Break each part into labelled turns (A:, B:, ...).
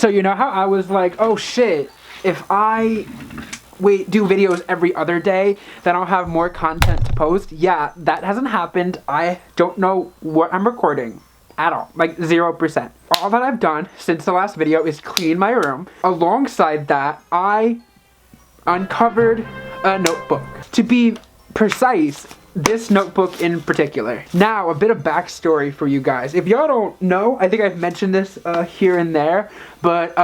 A: So you know how I was like, oh shit, if I do videos every other day, then I'll have more content to post? Yeah, that hasn't happened. I don't know what I'm recording at all, like 0%. All that I've done since the last video is clean my room. Alongside that, I uncovered a notebook. To be precise, this notebook in particular. Now, a bit of backstory for you guys. If y'all don't know, I think I've mentioned this here and there, but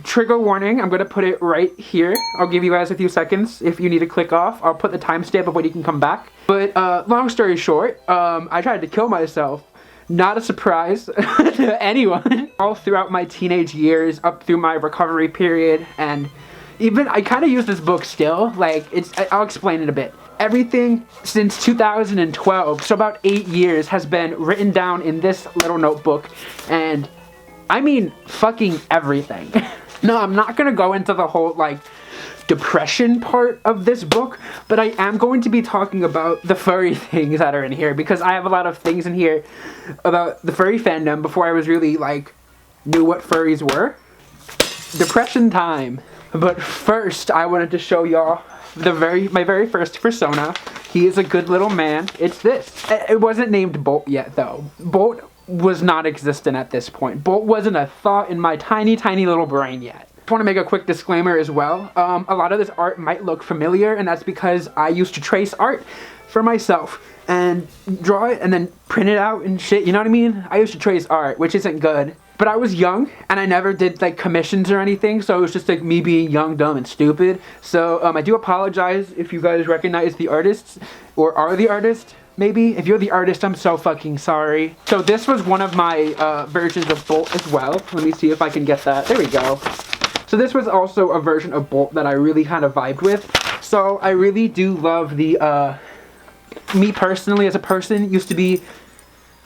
A: trigger warning, I'm gonna put it right here. I'll give you guys a few seconds if you need to click off. I'll put the timestamp of when you can come back. But long story short, I tried to kill myself. Not a surprise to anyone. All throughout my teenage years, up through my recovery period, and even I kind of use this book still. Like, I'll explain it a bit. Everything since 2012, so about 8 years, has been written down in this little notebook, and I mean fucking everything. No, I'm not gonna go into the whole like depression part of this book, but I am going to be talking about the furry things that are in here, because I have a lot of things in here about the furry fandom before I was really like knew what furries were. Depression time. But first, I wanted to show y'all my very first persona. He is a good little man. It's this. It wasn't named Bolt yet, though. Bolt was not existent at this point. Bolt wasn't a thought in my tiny, tiny little brain yet. I want to make a quick disclaimer as well. A lot of this art might look familiar, and that's because I used to trace art for myself and draw it and then print it out and shit, you know what I mean? I used to trace art, which isn't good. But I was young, and I never did like commissions or anything, so it was just like me being young, dumb, and stupid. So I do apologize if you guys recognize the artists, or are the artist, maybe. If you're the artist, I'm so fucking sorry. So this was one of my versions of Bolt as well. Let me see if I can get that. There we go. So this was also a version of Bolt that I really kind of vibed with. So I really do love the, me personally as a person used to be,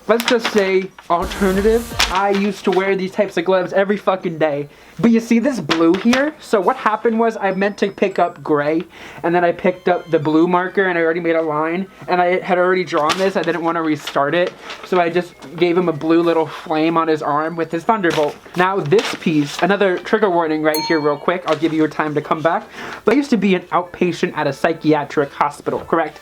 A: let's just say, alternative. I used to wear these types of gloves every fucking day. But you see this blue here? So what happened was I meant to pick up gray, and then I picked up the blue marker, and I already made a line, and I had already drawn this. I didn't want to restart it, so I just gave him a blue little flame on his arm with his thunderbolt. Now this piece, another trigger warning right here real quick, I'll give you time to come back, but I used to be an outpatient at a psychiatric hospital, correct?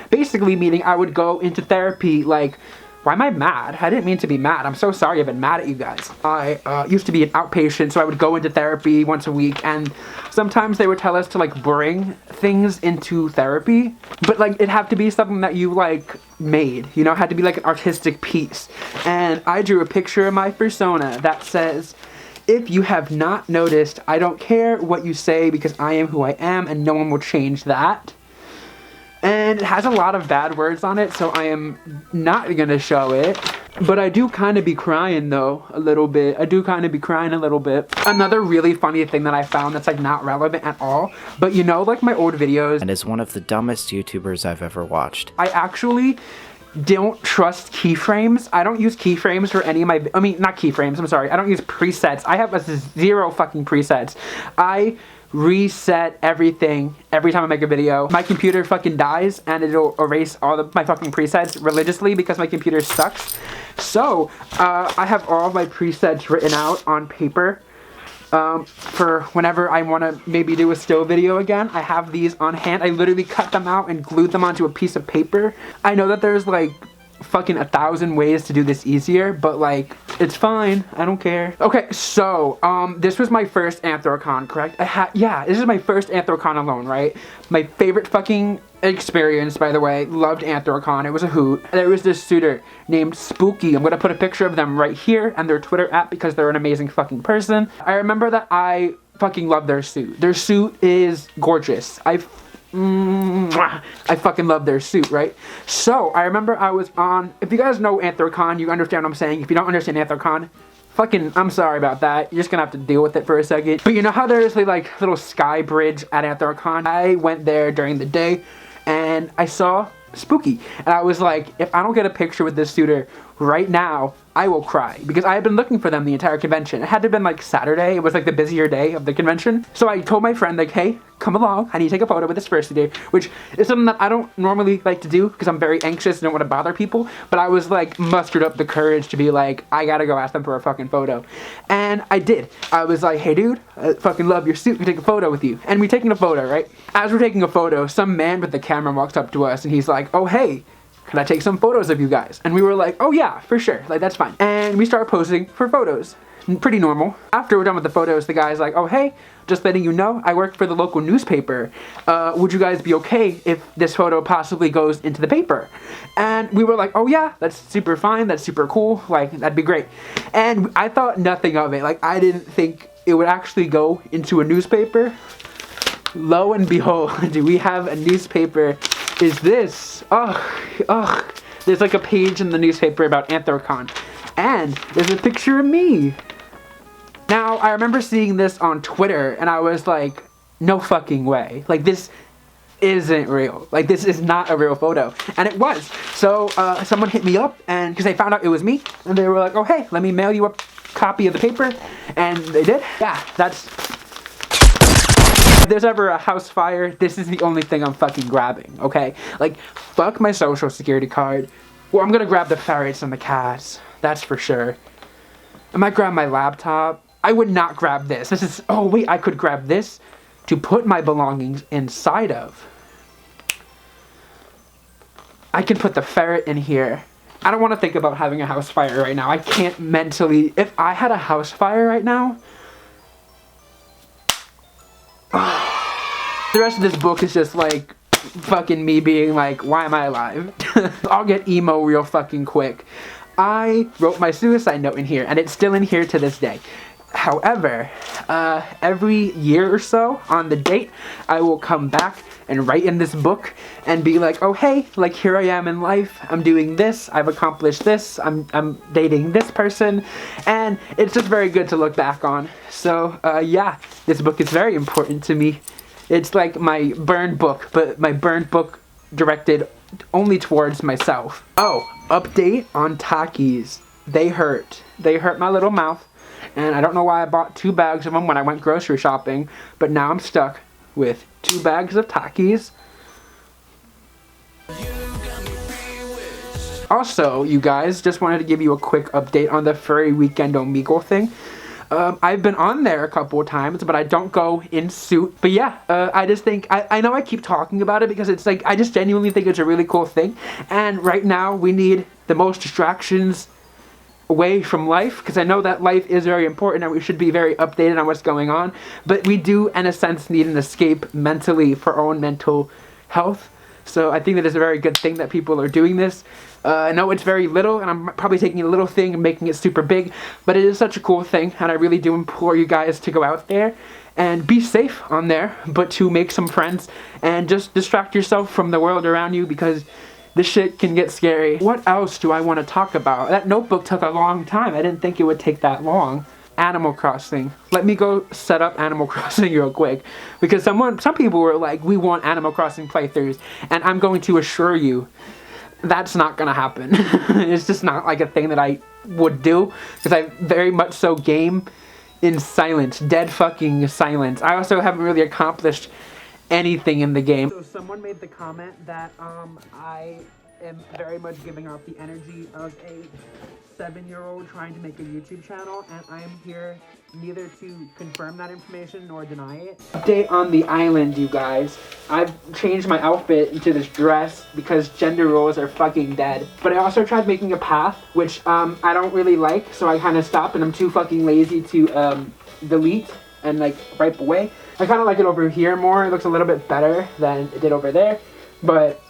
A: Basically meaning I would go into therapy like, why am I mad? I didn't mean to be mad. I'm so sorry I've been mad at you guys. I used to be an outpatient, so I would go into therapy once a week, and sometimes they would tell us to like bring things into therapy, but like it had to be something that you like made, you know, it had to be like an artistic piece. And I drew a picture of my persona that says, if you have not noticed, I don't care what you say because I am who I am and no one will change that. And it has a lot of bad words on it, so I am not gonna show it. But I do kind of be crying though, a little bit. I do kind of be crying a little bit. Another really funny thing that I found that's like not relevant at all, but you know, like my old videos.
B: And is one of the dumbest YouTubers I've ever watched.
A: I actually don't trust keyframes. I don't use keyframes for any of my, I mean, not keyframes, I'm sorry. I don't use presets. I have zero fucking presets. I reset everything every time I make a video. My computer fucking dies and it'll erase all of my fucking presets religiously because my computer sucks. So I have all of my presets written out on paper for whenever I want to maybe do a still video again. I have these on hand. I literally cut them out and glued them onto a piece of paper. I know that there's like fucking 1,000 ways to do this easier, but like it's fine, I don't care. Okay, so this was my first Anthrocon, correct? Yeah, this is my first Anthrocon alone, right? My favorite fucking experience, by the way. Loved Anthrocon, it was a hoot. There was this suitor named Spooky. I'm gonna put a picture of them right here and their Twitter app because they're an amazing fucking person. I remember that I fucking love their suit. Their suit is gorgeous. I fucking love their suit, right? So I remember I was on, if you guys know Anthrocon, you understand what I'm saying. If you don't understand Anthrocon, fucking, I'm sorry about that. You're just gonna have to deal with it for a second. But you know how there's like little sky bridge at Anthrocon? I went there during the day and I saw Spooky, and I was like, if I don't get a picture with this suitor right now, I will cry, because I had been looking for them the entire convention. It had to have been like Saturday. It was like the busier day of the convention. So I told my friend like, hey, come along. I need to take a photo with this first day, which is something that I don't normally like to do because I'm very anxious and don't want to bother people. But I was like, mustered up the courage to be like, I gotta go ask them for a fucking photo. And I did. I was like, hey dude, I fucking love your suit. Can I take a photo with you? And we're taking a photo, right? As we're taking a photo, some man with the camera walks up to us and he's like, oh hey, can I take some photos of you guys? And we were like, oh yeah, for sure. Like, that's fine. And we start posing for photos. Pretty normal. After we're done with the photos, the guy's like, oh hey, just letting you know, I work for the local newspaper. Would you guys be okay if this photo possibly goes into the paper? And we were like, oh yeah, that's super fine, that's super cool, like, that'd be great. And I thought nothing of it. Like, I didn't think it would actually go into a newspaper. Lo and behold, we have a newspaper. Is this? Ugh. There's like a page in the newspaper about Anthrocon. And there's a picture of me. Now, I remember seeing this on Twitter, and I was like, no fucking way. Like, this isn't real. Like, this is not a real photo. And it was. So, someone hit me up, and because they found out it was me, and they were like, oh, hey, let me mail you a copy of the paper. And they did. Yeah, that's... If there's ever a house fire, this is the only thing I'm fucking grabbing, okay? Like, fuck my social security card. Well, I'm gonna grab the ferrets and the cats. That's for sure. I might grab my laptop. I would not grab this. This is... Oh, wait, I could grab this to put my belongings inside of. I can put the ferret in here. I don't want to think about having a house fire right now. I can't mentally... If I had a house fire right now... The rest of this book is just like... fucking me being like, why am I alive? I'll get emo real fucking quick. I wrote my suicide note in here, and it's still in here to this day. However, every year or so, on the date, I will come back and write in this book and be like, oh hey, like, here I am in life, I'm doing this, I've accomplished this, I'm dating this person, and it's just very good to look back on. So, yeah, this book is very important to me. It's like my burned book, but my burned book directed only towards myself. Oh, update on Takis. They hurt. They hurt my little mouth. And I don't know why I bought 2 bags of them when I went grocery shopping, but now I'm stuck with 2 bags of Takis. Also, you guys, just wanted to give you a quick update on the Ferry weekend Omegle thing. I've been on there a couple of times, but I don't go in suit. But yeah, I just think, I know I keep talking about it because it's like, I just genuinely think it's a really cool thing. And right now, we need the most distractions away from life, because I know that life is very important and we should be very updated on what's going on. But we do, in a sense, need an escape mentally for our own mental health. So I think that it's a very good thing that people are doing this. I know it's very little, and I'm probably taking a little thing and making it super big, but it is such a cool thing, and I really do implore you guys to go out there and be safe on there, but to make some friends and just distract yourself from the world around you, because this shit can get scary. What else do I want to talk about? That notebook took a long time. I didn't think it would take that long. Animal Crossing. Let me go set up Animal Crossing real quick, because some people were like, we want Animal Crossing playthroughs, and I'm going to assure you that's not gonna happen. It's just not like a thing that I would do, because I very much so game in silence, dead fucking silence. I also haven't really accomplished anything in the game. So someone made the comment that I am very much giving off the energy of a 7-year-old trying to make a YouTube channel, and I am here neither to confirm that information nor deny it. Update on the island, you guys. I've changed my outfit into this dress because gender roles are fucking dead. But I also tried making a path, which I don't really like, so I kind of stopped, and I'm too fucking lazy to delete and like wipe away. I kind of like it over here more. It looks a little bit better than it did over there, but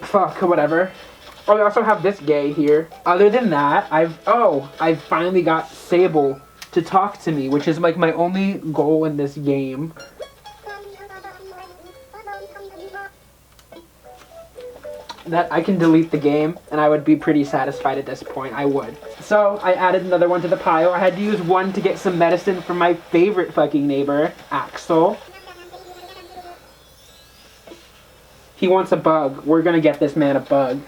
A: fuck, whatever. Oh, I also have this gay here. Other than that, I've finally got Sable to talk to me, which is like my only goal in this game. That I can delete the game and I would be pretty satisfied at this point. I would. So I added another one to the pile. I had to use one to get some medicine from my favorite fucking neighbor, Axel. He wants a bug. We're gonna get this man a bug.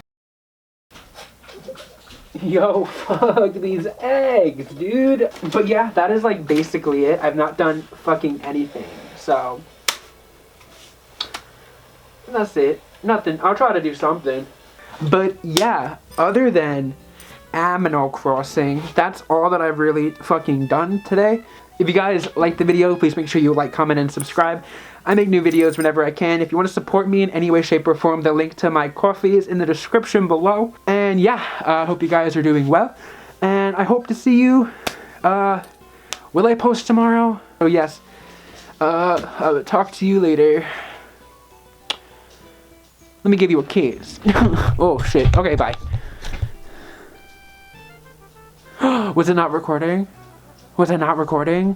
A: Yo, fuck these eggs, dude. But yeah, that is like basically it. I've not done fucking anything. So That's it. Nothing. I'll try to do something. But yeah, other than Animal Crossing, that's all that I've really fucking done today. If you guys like the video, please make sure you like, comment, and subscribe. I make new videos whenever I can. If you want to support me in any way, shape, or form, the link to my coffee is in the description below. And yeah, I hope you guys are doing well. And I hope to see you. Will I post tomorrow? Oh yes. I'll talk to you later. Let me give you a kiss. Oh shit. Okay, bye. Was it not recording? Was I not recording?